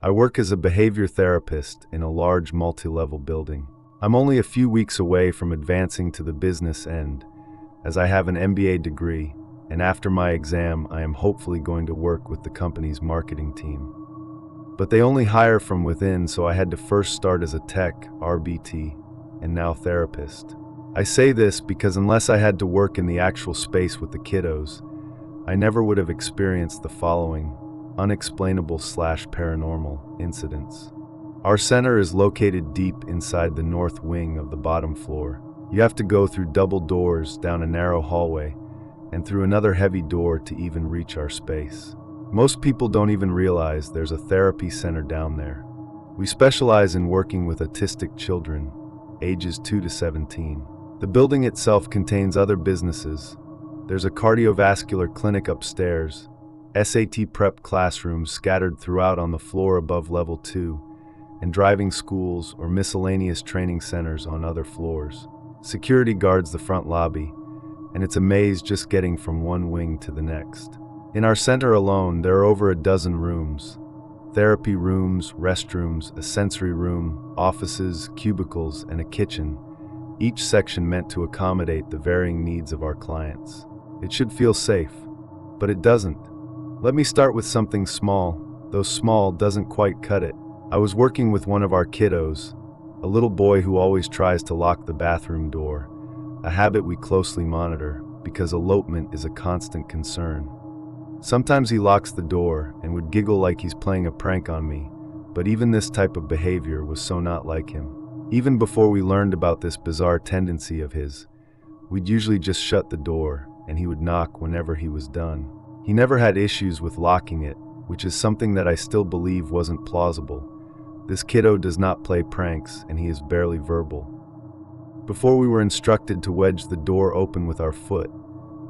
I work as a behavior therapist in a large multi-level building. I'm only a few weeks away from advancing to the business end, as I have an MBA degree, and after my exam, I am hopefully going to work with the company's marketing team. But they only hire from within, so I had to first start as a tech, RBT, and now therapist. I say this because unless I had to work in the actual space with the kiddos, I never would have experienced the following unexplainable/paranormal incidents. Our center is located deep inside the north wing of the bottom floor. You have to go through double doors down a narrow hallway and through another heavy door to even reach our space. Most people don't even realize there's a therapy center down there. We specialize in working with autistic children, ages 2 to 17. The building itself contains other businesses. There's a cardiovascular clinic upstairs, SAT prep classrooms scattered throughout on the floor above level 2, and driving schools or miscellaneous training centers on other floors. Security guards the front lobby, and it's a maze just getting from one wing to the next. In our center alone, there are over a dozen rooms. Therapy rooms, restrooms, a sensory room, offices, cubicles, and a kitchen, each section meant to accommodate the varying needs of our clients. It should feel safe, but it doesn't. Let me start with something small, though small doesn't quite cut it. I was working with one of our kiddos, a little boy who always tries to lock the bathroom door, a habit we closely monitor because elopement is a constant concern. Sometimes he locks the door and would giggle like he's playing a prank on me, but even this type of behavior was so not like him. Even before we learned about this bizarre tendency of his, we'd usually just shut the door and he would knock whenever he was done. He never had issues with locking it, which is something that I still believe wasn't plausible. This kiddo does not play pranks and he is barely verbal. Before we were instructed to wedge the door open with our foot,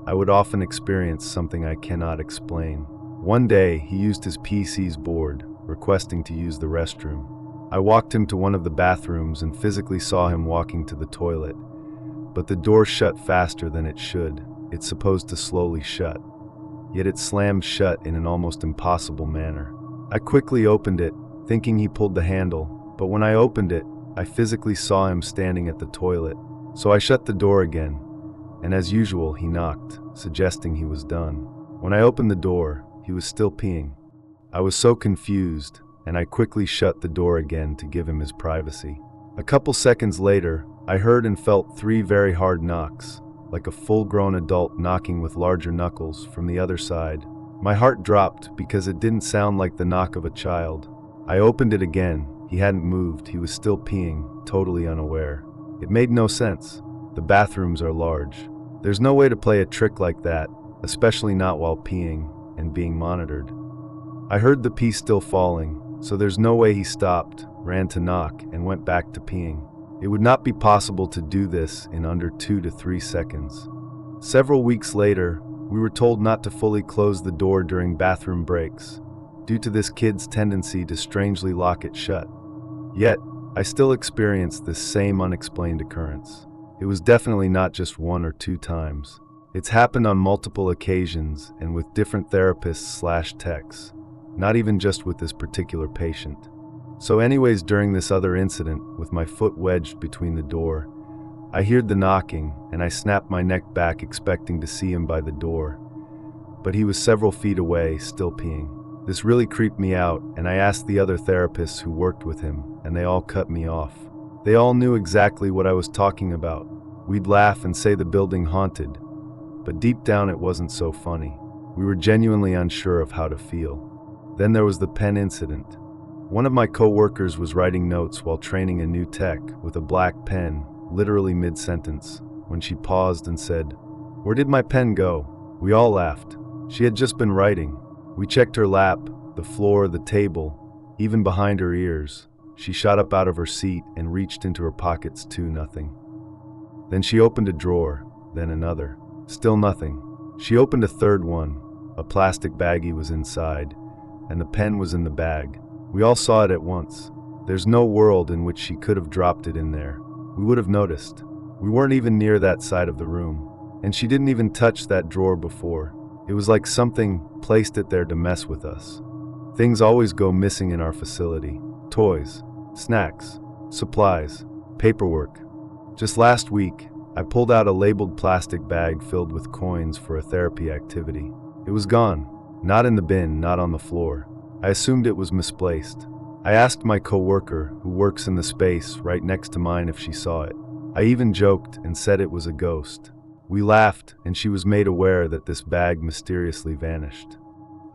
I would often experience something I cannot explain. One day, he used his PC's board, requesting to use the restroom. I walked him to one of the bathrooms and physically saw him walking to the toilet, but the door shut faster than it should. It's supposed to slowly shut, yet it slammed shut in an almost impossible manner. I quickly opened it, thinking he pulled the handle, but when I opened it, I physically saw him standing at the toilet. So I shut the door again, and as usual, he knocked, suggesting he was done. When I opened the door, he was still peeing. I was so confused, and I quickly shut the door again to give him his privacy. A couple seconds later, I heard and felt 3 very hard knocks, like a full-grown adult knocking with larger knuckles from the other side. My heart dropped because it didn't sound like the knock of a child. I opened it again. He hadn't moved. He was still peeing, totally unaware. It made no sense. The bathrooms are large. There's no way to play a trick like that, especially not while peeing and being monitored. I heard the pee still falling, so there's no way he stopped, ran to knock, and went back to peeing. It would not be possible to do this in under 2 to 3 seconds. Several weeks later, we were told not to fully close the door during bathroom breaks, due to this kid's tendency to strangely lock it shut. Yet, I still experienced this same unexplained occurrence. It was definitely not just 1 or 2 times. It's happened on multiple occasions and with different therapists/techs, not even just with this particular patient. So anyways, during this other incident, with my foot wedged between the door, I heard the knocking and I snapped my neck back expecting to see him by the door. But he was several feet away, still peeing. This really creeped me out, and I asked the other therapists who worked with him, and they all cut me off. They all knew exactly what I was talking about. We'd laugh and say the building haunted, but deep down it wasn't so funny. We were genuinely unsure of how to feel. Then there was the pen incident. One of my co-workers was writing notes while training a new tech with a black pen, literally mid-sentence, when she paused and said, "Where did my pen go?" We all laughed. She had just been writing. We checked her lap, the floor, the table, even behind her ears. She shot up out of her seat and reached into her pockets too, nothing. Then she opened a drawer, then another. Still nothing. She opened a third one. A plastic baggie was inside, and the pen was in the bag. We all saw it at once. There's no world in which she could have dropped it in there. We would have noticed. We weren't even near that side of the room, and she didn't even touch that drawer before. It was like something placed it there to mess with us. Things always go missing in our facility. Toys, snacks, supplies, paperwork. Just last week, I pulled out a labeled plastic bag filled with coins for a therapy activity. It was gone. Not in the bin, not on the floor. I assumed it was misplaced. I asked my coworker, who works in the space right next to mine, if she saw it. I even joked and said it was a ghost. We laughed, and she was made aware that this bag mysteriously vanished.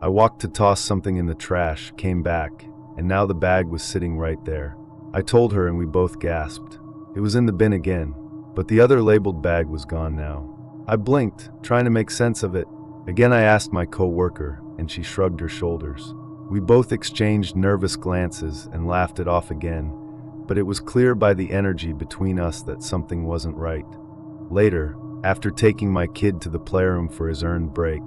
I walked to toss something in the trash, came back, and now the bag was sitting right there. I told her and we both gasped. It was in the bin again, but the other labeled bag was gone now. I blinked, trying to make sense of it. Again I asked my coworker, and she shrugged her shoulders. We both exchanged nervous glances and laughed it off again, but it was clear by the energy between us that something wasn't right. Later, after taking my kid to the playroom for his earned break,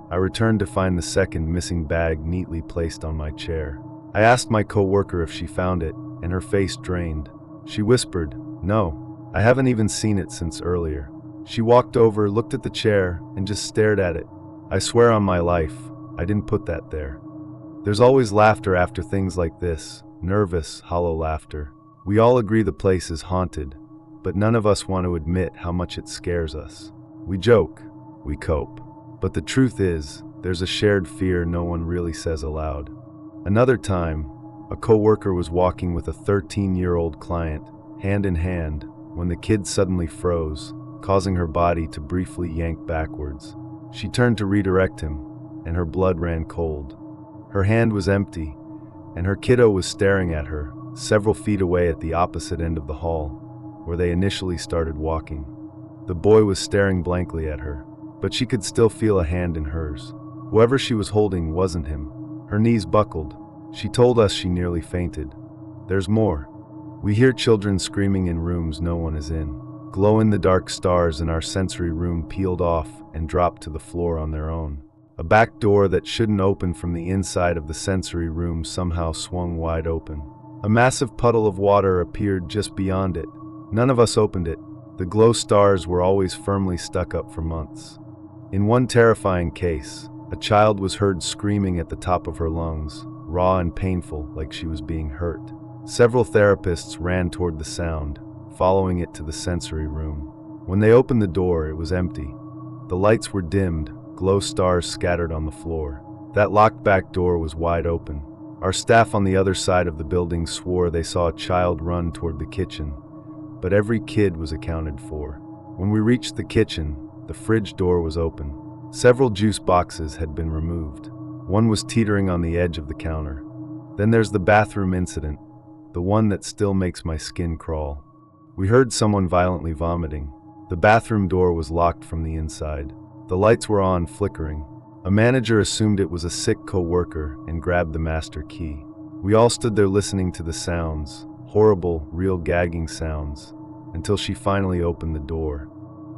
I returned to find the second missing bag neatly placed on my chair. I asked my coworker if she found it, and her face drained. She whispered, "No, I haven't even seen it since earlier." She walked over, looked at the chair, and just stared at it. I swear on my life, I didn't put that there. There's always laughter after things like this, nervous, hollow laughter. We all agree the place is haunted, but none of us want to admit how much it scares us. We joke, we cope. But the truth is, there's a shared fear no one really says aloud. Another time, a coworker was walking with a 13-year-old client, hand in hand, when the kid suddenly froze, causing her body to briefly yank backwards. She turned to redirect him, and her blood ran cold. Her hand was empty, and her kiddo was staring at her, several feet away at the opposite end of the hall, where they initially started walking. The boy was staring blankly at her, but she could still feel a hand in hers. Whoever she was holding wasn't him. Her knees buckled. She told us she nearly fainted. There's more. We hear children screaming in rooms no one is in. Glow-in-the-dark stars in our sensory room peeled off and dropped to the floor on their own. A back door that shouldn't open from the inside of the sensory room somehow swung wide open. A massive puddle of water appeared just beyond it. None of us opened it. The glow stars were always firmly stuck up for months. In one terrifying case, a child was heard screaming at the top of her lungs, raw and painful, like she was being hurt. Several therapists ran toward the sound, following it to the sensory room. When they opened the door, it was empty. The lights were dimmed, glow stars scattered on the floor. That locked back door was wide open. Our staff on the other side of the building swore they saw a child run toward the kitchen, but every kid was accounted for. When we reached the kitchen, the fridge door was open. Several juice boxes had been removed. One was teetering on the edge of the counter. Then there's the bathroom incident, the one that still makes my skin crawl. We heard someone violently vomiting. The bathroom door was locked from the inside. The lights were on, flickering. A manager assumed it was a sick co-worker and grabbed the master key. We all stood there listening to the sounds, horrible, real gagging sounds, until she finally opened the door.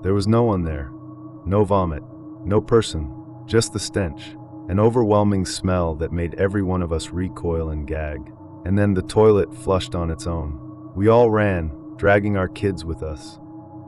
There was no one there. No vomit. No person. Just the stench. An overwhelming smell that made every one of us recoil and gag. And then the toilet flushed on its own. We all ran, dragging our kids with us.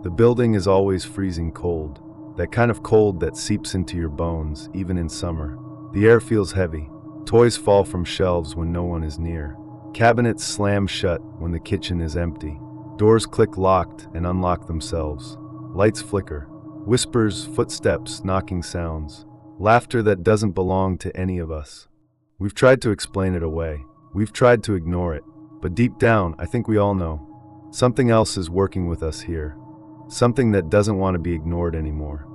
The building is always freezing cold. That kind of cold that seeps into your bones, even in summer. The air feels heavy. Toys fall from shelves when no one is near. Cabinets slam shut when the kitchen is empty. Doors click locked and unlock themselves. Lights flicker. Whispers, footsteps, knocking sounds. Laughter that doesn't belong to any of us. We've tried to explain it away. We've tried to ignore it. But deep down, I think we all know. Something else is working with us here. Something that doesn't want to be ignored anymore.